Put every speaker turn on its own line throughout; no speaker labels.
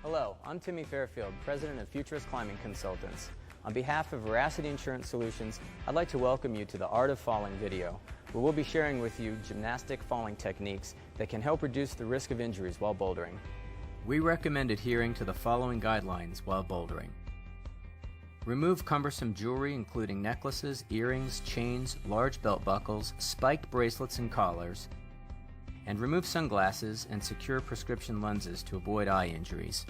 Hello, I'm Timmy Fairfield, President of Futurist Climbing Consultants. On behalf of Veracity Insurance Solutions, I'd like to welcome you to the Art of Falling video, where we'll be sharing with you gymnastic falling techniques that can help reduce the risk of injuries while bouldering. We recommend adhering to the following guidelines while bouldering. Remove cumbersome jewelry including necklaces, earrings, chains, large belt buckles, spiked bracelets and collars, and remove sunglasses and secure prescription lenses to avoid eye injuries.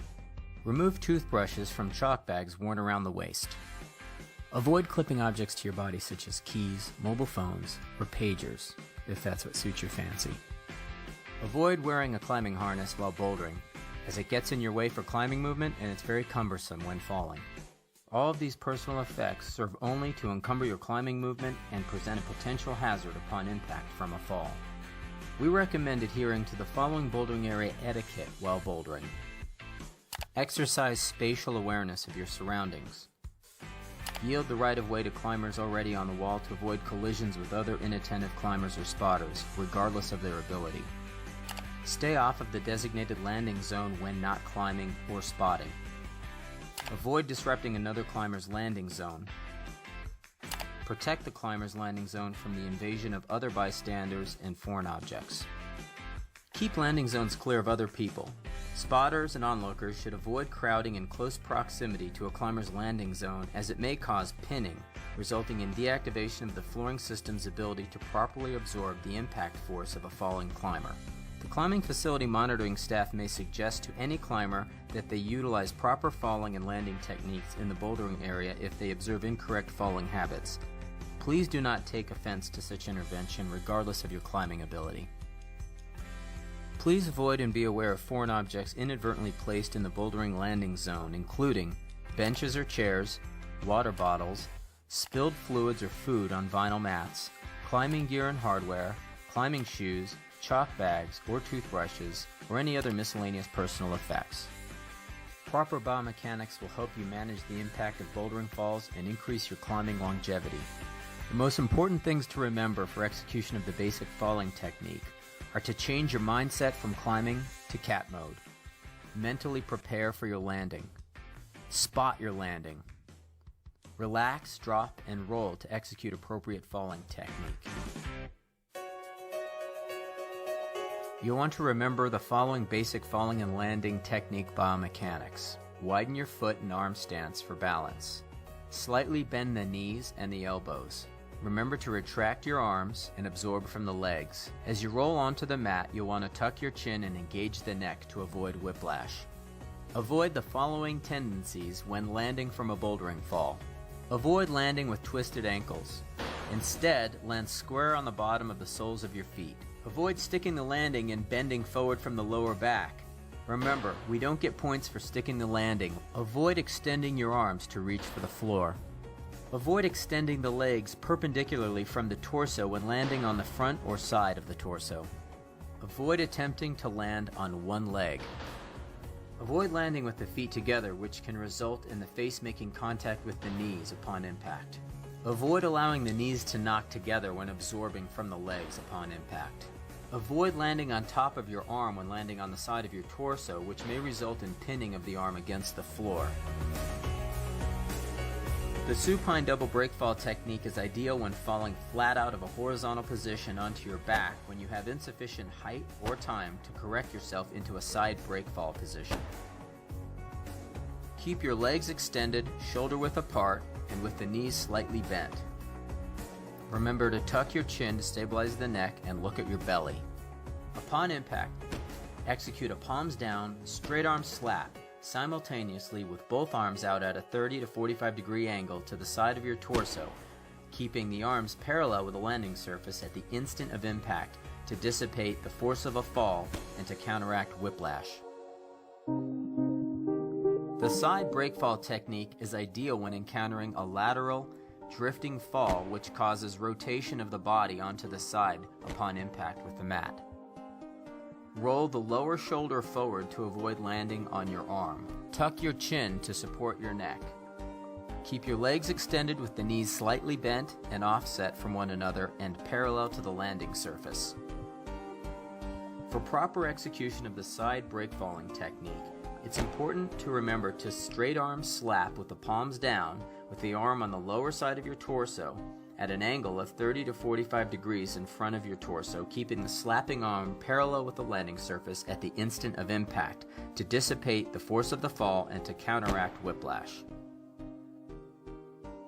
Remove toothbrushes from chalk bags worn around the waist. Avoid clipping objects to your body such as keys, mobile phones, or pagers, if that's what suits your fancy. Avoid wearing a climbing harness while bouldering, as it gets in your way for climbing movement and it's very cumbersome when falling. All of these personal effects serve only to encumber your climbing movement and present a potential hazard upon impact from a fall. We recommend adhering to the following bouldering area etiquette while bouldering. Exercise spatial awareness of your surroundings. Yield the right of way to climbers already on the wall to avoid collisions with other inattentive climbers or spotters, regardless of their ability. Stay off of the designated landing zone when not climbing or spotting. Avoid disrupting another climber's landing zone. Protect the climber's landing zone from the invasion of other bystanders and foreign objects. Keep landing zones clear of other people. Spotters and onlookers should avoid crowding in close proximity to a climber's landing zone, as it may cause pinning, resulting in deactivation of the flooring system's ability to properly absorb the impact force of a falling climber. The climbing facility monitoring staff may suggest to any climber that they utilize proper falling and landing techniques in the bouldering area if they observe incorrect falling habits. Please do not take offense to such intervention regardless of your climbing ability. Please avoid and be aware of foreign objects inadvertently placed in the bouldering landing zone, including benches or chairs, water bottles, spilled fluids or food on vinyl mats, climbing gear and hardware, climbing shoes, chalk bags or toothbrushes, or any other miscellaneous personal effects. Proper biomechanics will help you manage the impact of bouldering falls and increase your climbing longevity. The most important things to remember for execution of the basic falling technique are to change your mindset from climbing to cat mode. Mentally prepare for your landing. Spot your landing. Relax, drop, and roll to execute appropriate falling technique. You'll want to remember the following basic falling and landing technique biomechanics. Widen your foot and arm stance for balance. Slightly bend the knees and the elbows. Remember to retract your arms and absorb from the legs. As you roll onto the mat, you'll want to tuck your chin and engage the neck to avoid whiplash. Avoid the following tendencies when landing from a bouldering fall. Avoid landing with twisted ankles. Instead, land square on the bottom of the soles of your feet. Avoid sticking the landing and bending forward from the lower back. Remember, we don't get points for sticking the landing. Avoid extending your arms to reach for the floor. Avoid extending the legs perpendicularly from the torso when landing on the front or side of the torso. Avoid attempting to land on one leg. Avoid landing with the feet together, which can result in the face making contact with the knees upon impact. Avoid allowing the knees to knock together when absorbing from the legs upon impact. Avoid landing on top of your arm when landing on the side of your torso, which may result in pinning of the arm against the floor. The supine double breakfall technique is ideal when falling flat out of a horizontal position onto your back when you have insufficient height or time to correct yourself into a side breakfall position. Keep your legs extended, shoulder width apart, and with the knees slightly bent. Remember to tuck your chin to stabilize the neck and look at your belly. Upon impact, execute a palms down, straight arm slap, simultaneously with both arms out at a 30 to 45 degree angle to the side of your torso, keeping the arms parallel with the landing surface at the instant of impact to dissipate the force of a fall and to counteract whiplash. The side breakfall technique is ideal when encountering a lateral, drifting fall which causes rotation of the body onto the side upon impact with the mat. Roll the lower shoulder forward to avoid landing on your arm. Tuck your chin to support your neck. Keep your legs extended with the knees slightly bent and offset from one another and parallel to the landing surface. For proper execution of the side break falling technique, It's important to remember to straight arm slap with the palms down, with the arm on the lower side of your torso at an angle of 30 to 45 degrees in front of your torso, keeping the slapping arm parallel with the landing surface at the instant of impact to dissipate the force of the fall and to counteract whiplash.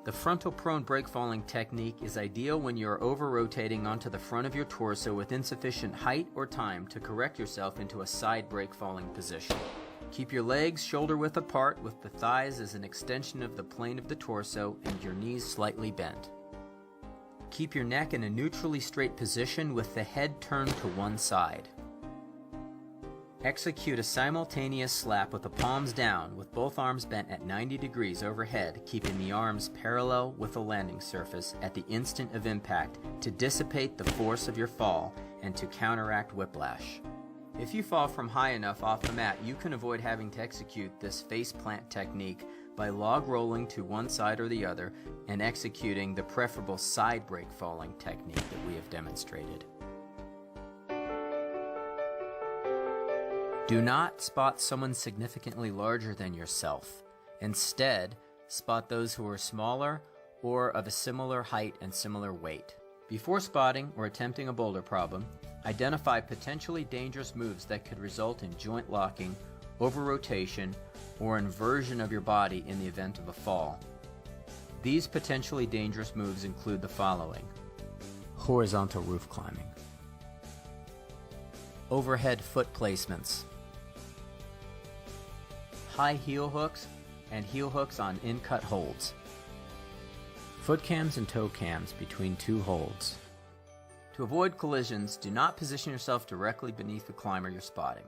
The frontal prone break falling technique is ideal when you are over-rotating onto the front of your torso with insufficient height or time to correct yourself into a side break falling position. Keep your legs shoulder width apart with the thighs as an extension of the plane of the torso and your knees slightly bent. Keep your neck in a neutrally straight position with the head turned to one side. Execute a simultaneous slap with the palms down with both arms bent at 90 degrees overhead, keeping the arms parallel with the landing surface at the instant of impact to dissipate the force of your fall and to counteract whiplash. If you fall from high enough off the mat, you can avoid having to execute this face plant technique by log rolling to one side or the other and executing the preferable side break falling technique that we have demonstrated. Do not spot someone significantly larger than yourself. Instead, spot those who are smaller or of a similar height and similar weight. Before spotting or attempting a boulder problem, identify potentially dangerous moves that could result in joint locking, over-rotation, or inversion of your body in the event of a fall. These potentially dangerous moves include the following: horizontal roof climbing, overhead foot placements, high heel hooks and heel hooks on in-cut holds, foot cams and toe cams between two holds. To avoid collisions, do not position yourself directly beneath the climber you're spotting.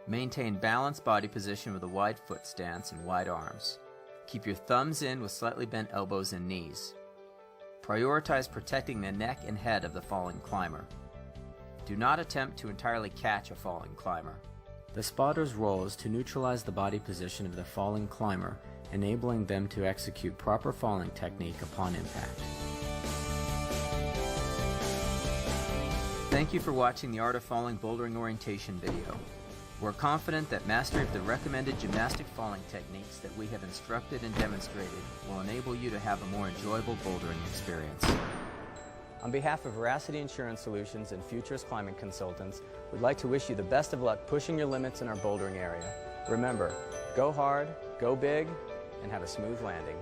Maintain balanced body position with a wide foot stance and wide arms. Keep your thumbs in with slightly bent elbows and knees. Prioritize protecting the neck and head of the falling climber. Do not attempt to entirely catch a falling climber. The spotter's role is to neutralize the body position of the falling climber, enabling them to execute proper falling technique upon impact. Thank you for watching the Art of Falling Bouldering Orientation video. We're confident that mastery of the recommended gymnastic falling techniques that we have instructed and demonstrated will enable you to have a more enjoyable bouldering experience. On behalf of Veracity Insurance Solutions and Futurist Climbing Consultants, we'd like to wish you the best of luck pushing your limits in our bouldering area. Remember, go hard, go big, and have a smooth landing.